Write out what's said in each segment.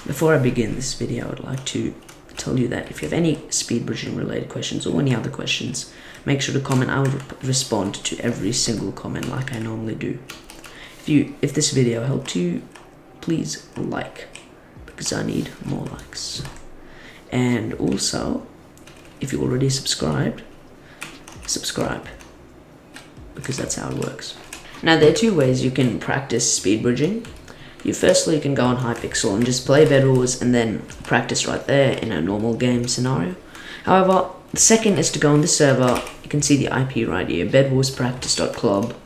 Before I begin this video, I'd like to tell you that if you have any speed bridging related questions or any other questions, make sure to comment. I will respond to every single comment like I normally do. If this video helped you, please like, because I need more likes. And also, if you already subscribed, subscribe, because that's how it works. Now, there are two ways you can practice speed bridging. Firstly, you can go on Hypixel and just play Bedwars and then practice right there in a normal game scenario. However, the second is to go on this server. You can see the IP right here, bedwarspractice.club.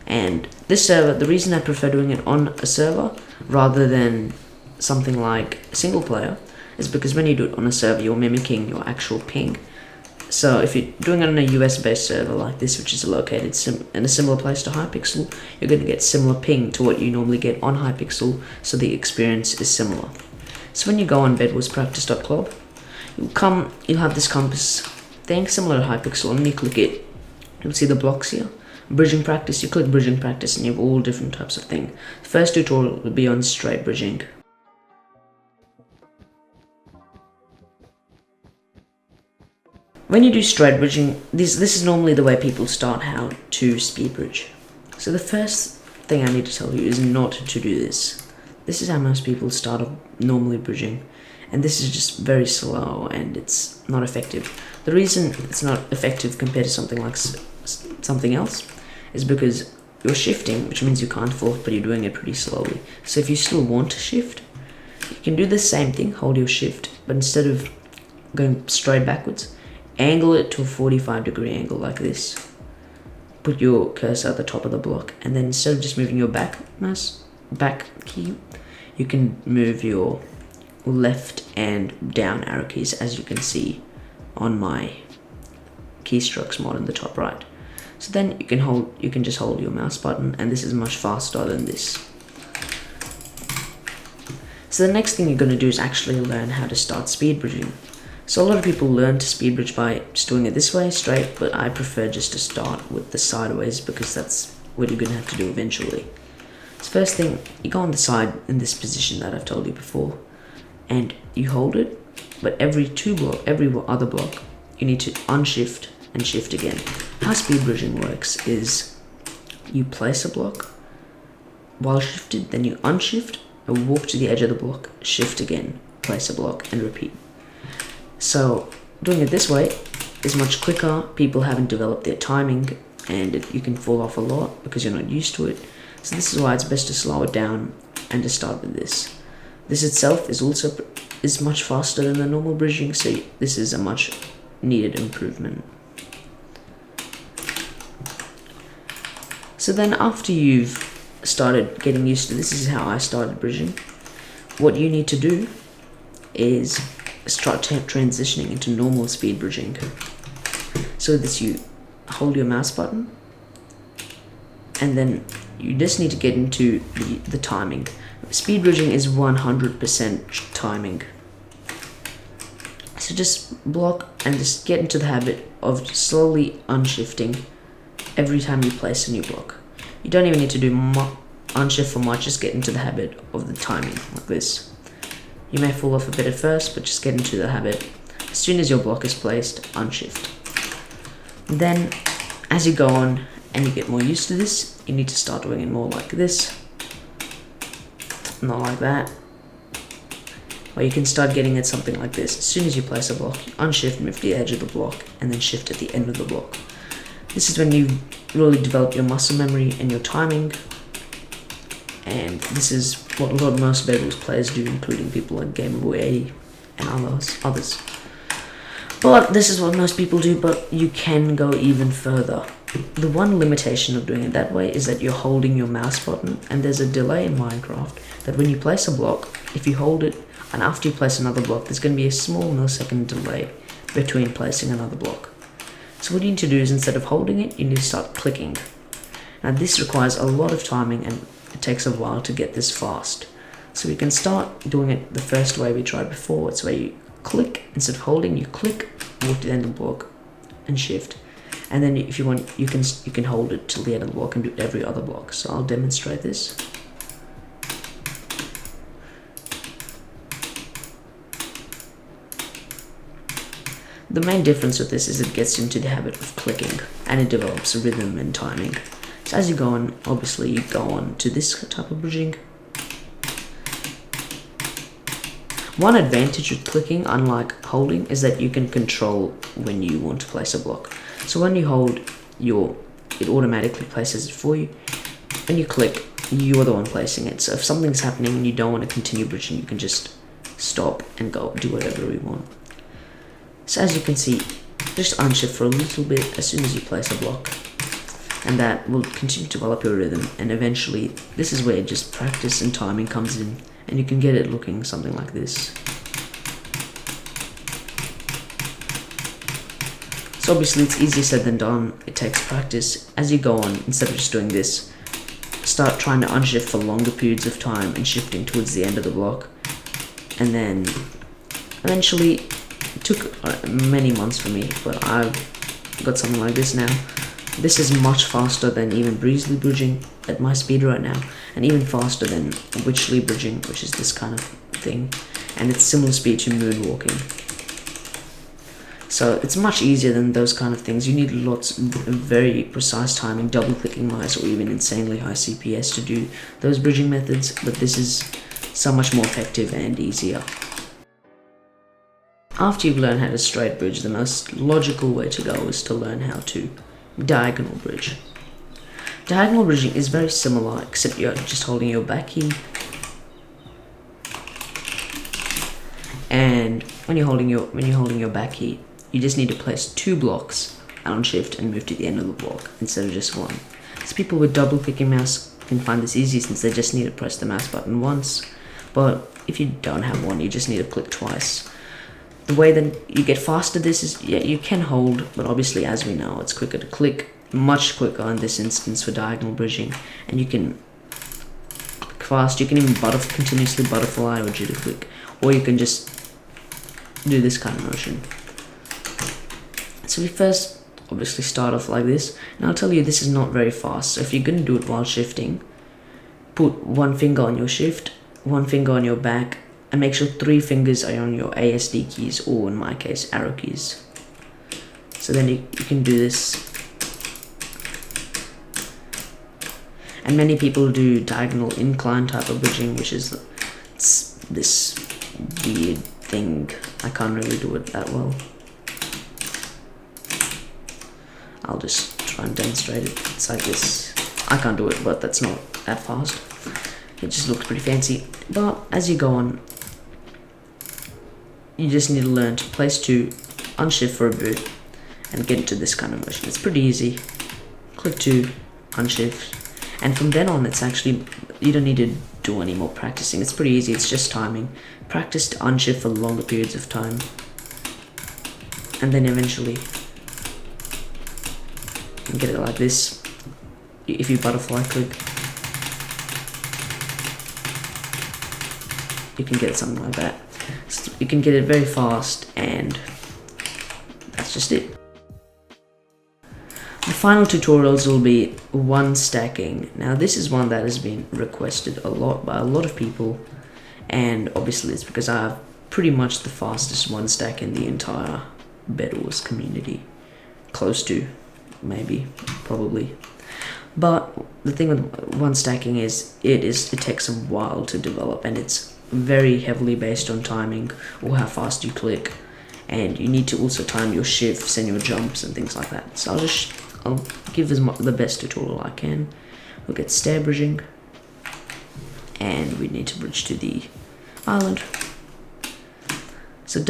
And this server, the reason I prefer doing it on a server rather than something like single player is because when you do it on a server, you're mimicking your actual ping. So if you're doing it on a US-based server like this, which is located in a similar place to Hypixel, you're going to get similar ping to what you normally get on Hypixel, so the experience is similar. So when you go on bedwarspractice.club, you'll have this compass thing similar to Hypixel, and when you click it, you'll see the blocks here. Bridging practice, you click bridging practice and you have all different types of things. The first tutorial will be on straight bridging. When you do straight bridging, this is normally the way people start how to speed bridge. So the first thing I need to tell you is not to do this. This is how most people start normally bridging, and this is just very slow and it's not effective. The reason it's not effective compared to something like something else is because you're shifting, which means you can't fall, but you're doing it pretty slowly. So if you still want to shift, you can do the same thing, hold your shift, but instead of going straight backwards, angle it to a 45-degree angle like this. Put your cursor at the top of the block, and then instead of just moving your back key, you can move your left and down arrow keys, as you can see on my keystrokes mod in the top right. So then you can just hold your mouse button, and this is much faster than this. So the next thing you're going to do is actually learn how to start speed bridging. So a lot of people learn to speed bridge by just doing it this way, straight, but I prefer just to start with the sideways because that's what you're going to have to do eventually. So first thing, you go on the side in this position that I've told you before, and you hold it, but every other block, you need to unshift and shift again. How speed bridging works is you place a block while shifted, then you unshift and walk to the edge of the block, shift again, place a block, and repeat. So doing it this way is much quicker. People haven't developed their timing, and you can fall off a lot because you're not used to it. So this is why it's best to slow it down and to start with this. This itself is much faster than the normal bridging, so this is a much needed improvement. So then after you've started getting used to this is how I started bridging. What you need to do is start transitioning into normal speed bridging. So this, you hold your mouse button, and then you just need to get into the timing. Speed bridging is 100% timing. So just block and just get into the habit of slowly unshifting every time you place a new block. You don't even need to do unshift for much, just get into the habit of the timing like this. You may fall off a bit at first, but just get into the habit. As soon as your block is placed, unshift. Then, as you go on and you get more used to this, you need to start doing it more like this. Not like that. Or you can start getting at something like this. As soon as you place a block, you unshift, move to the edge of the block, and then shift at the end of the block. This is when you really develop your muscle memory and your timing. And this is what most Bedwars players do, including people like Gamerboy and others. But this is what most people do, but you can go even further. The one limitation of doing it that way is that you're holding your mouse button, and there's a delay in Minecraft that when you place a block, if you hold it and after you place another block, there's going to be a small millisecond delay between placing another block. So what you need to do is, instead of holding it, you need to start clicking. Now this requires a lot of timing, and it takes a while to get this fast. So we can start doing it the first way we tried before. It's where you click, instead of holding, you click, walk to the end of the block, and shift. And then if you want, you can hold it till the end of the block and do every other block. So I'll demonstrate this. The main difference with this is it gets into the habit of clicking, and it develops rhythm and timing. So as you go on, obviously you go on to this type of bridging. One advantage with clicking, unlike holding, is that you can control when you want to place a block. So when you hold it automatically places it for you. When you click, you're the one placing it. So if something's happening and you don't want to continue bridging, you can just stop and go do whatever you want. So as you can see, just unshift for a little bit as soon as you place a block, and that will continue to develop your rhythm, and eventually this is where just practice and timing comes in, and you can get it looking something like this. So obviously it's easier said than done, it takes practice. As you go on, instead of just doing this, start trying to unshift for longer periods of time and shifting towards the end of the block, and then eventually it took many months for me, but I've got something like this now. This is much faster than even breezily bridging at my speed right now, and even faster than witchly bridging, which is this kind of thing, and it's similar speed to moonwalking. So it's much easier than those kind of things. You need lots of very precise timing, double clicking mice, or even insanely high CPS to do those bridging methods, but this is so much more effective and easier. After you've learned how to straight bridge, the most logical way to go is to learn how to diagonal bridge. Diagonal bridging is very similar, except you're just holding your back key, and when you're holding your back key, you just need to place 2 blocks on shift and move to the end of the block instead of just one. So people with double clicking mouse can find this easy since they just need to press the mouse button once, but if you don't have one, you just need to click twice. The way that you get faster this is, yeah, you can hold, but obviously as we know, it's quicker to click, much quicker in this instance for diagonal bridging, and you can click fast. You can even continuously butterfly or jitter click, or you can just do this kind of motion. So we first obviously start off like this, and I'll tell you this is not very fast, so if you're going to do it while shifting, put 1 finger on your shift, 1 finger on your back, and make sure 3 fingers are on your ASD keys, or in my case arrow keys. So then you can do this. And many people do diagonal incline type of bridging, which is this weird thing. I can't really do it that well. I'll just try and demonstrate it. It's like this. I can't do it, but that's not that fast. It just looks pretty fancy. But as you go on, you just need to learn to place 2, unshift for a bit, and get into this kind of motion. It's pretty easy. Click 2, unshift, and from then on, it's actually, you don't need to do any more practicing. It's pretty easy. It's just timing. Practice to unshift for longer periods of time, and then eventually you can get it like this. If you butterfly click, you can get something like that. So you can get it very fast, and that's just it. The final tutorials will be one stacking. Now this is one that has been requested a lot by a lot of people, and obviously it's because I have pretty much the fastest one stack in the entire Bedwars community. Close to, maybe, probably. But the thing with one stacking is it takes a while to develop, and it's very heavily based on timing or how fast you click, and you need to also time your shifts and your jumps and things like that. So I'll give the best tutorial I can. We'll get stair bridging, and we need to bridge to the island. So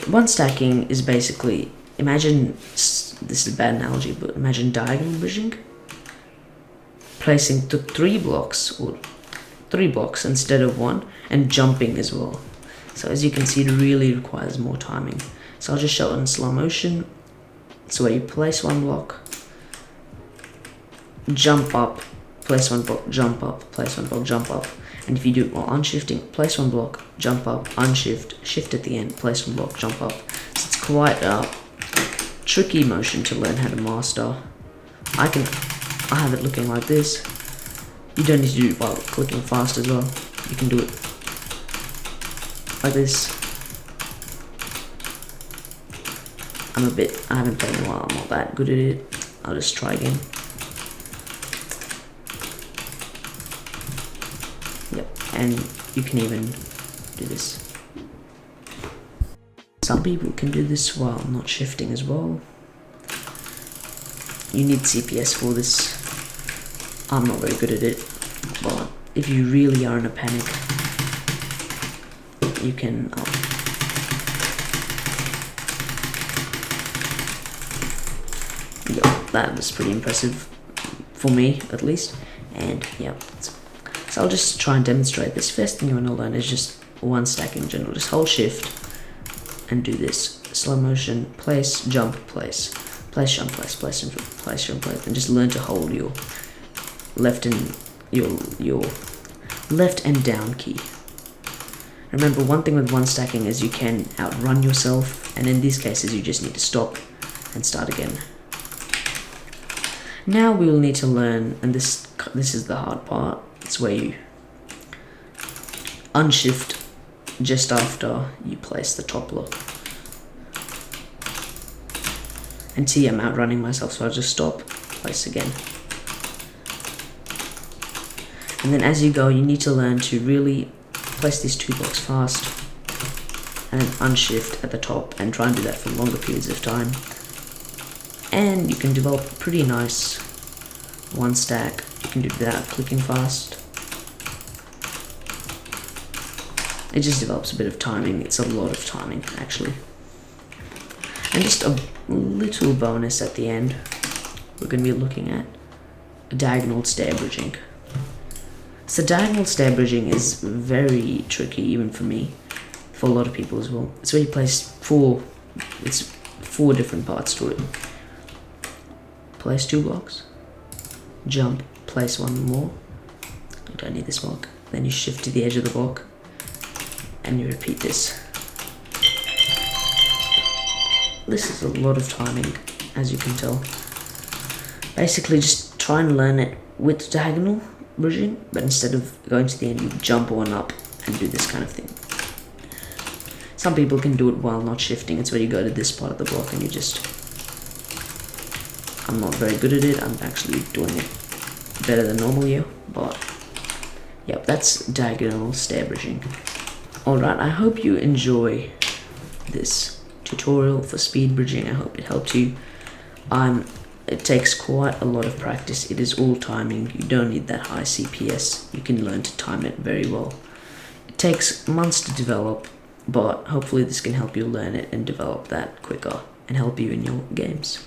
one stacking is basically, imagine, this is a bad analogy, but imagine diagonal bridging, placing 3 blocks or 3 blocks instead of 1, and jumping as well. So as you can see, it really requires more timing. So I'll just show it in slow motion. So where you place 1 block, jump up, place 1 block, jump up, place 1 block, jump up. And if you do it while unshifting, place 1 block, jump up, unshift, shift at the end, place 1 block, jump up. So it's quite a tricky motion to learn how to master. I have it looking like this. You don't need to do it while clicking fast as well. You can do it like this. I haven't played in a while, I'm not that good at it. I'll just try again. Yep, and you can even do this. Some people can do this while not shifting as well. You need CPS for this. I'm not very good at it, but if you really are in a panic, you can yeah, that was pretty impressive for me at least. And yeah, so I'll just try and demonstrate this. First thing you want to learn is just one stack in general. Just hold shift and do this slow motion: place, jump, place, place, jump, place, place, jump, place, jump, place, and just learn to hold your left and your left and down key. Remember, one thing with one stacking is you can outrun yourself, and in these cases you just need to stop and start again. Now we will need to learn, and this is the hard part. It's where you unshift just after you place the top block. And see, I'm outrunning myself, so I'll just stop, place again. And then as you go, you need to learn to really place these 2 blocks fast and unshift at the top, and try and do that for longer periods of time. And you can develop a pretty nice one stack. You can do that clicking fast. It just develops a bit of timing. It's a lot of timing actually. And just a little bonus at the end, we're going to be looking at diagonal stair bridging. So diagonal stair bridging is very tricky, even for me, for a lot of people as well. It's where you place 4 different parts to it. Place 2 blocks, jump, place 1 more, you don't need this block, then you shift to the edge of the block, and you repeat this. This is a lot of timing, as you can tell. Basically just try and learn it with diagonal bridging, but instead of going to the end, you jump on up and do this kind of thing. Some people can do it while not shifting. It's where you go to this part of the block and you just... I'm not very good at it. I'm actually doing it better than normal here, but yep, that's diagonal stair bridging. Alright, I hope you enjoy this tutorial for speed bridging. I hope it helped you. It takes quite a lot of practice. It is all timing. You don't need that high CPS. You can learn to time it very well. It takes months to develop, but hopefully this can help you learn it and develop that quicker and help you in your games.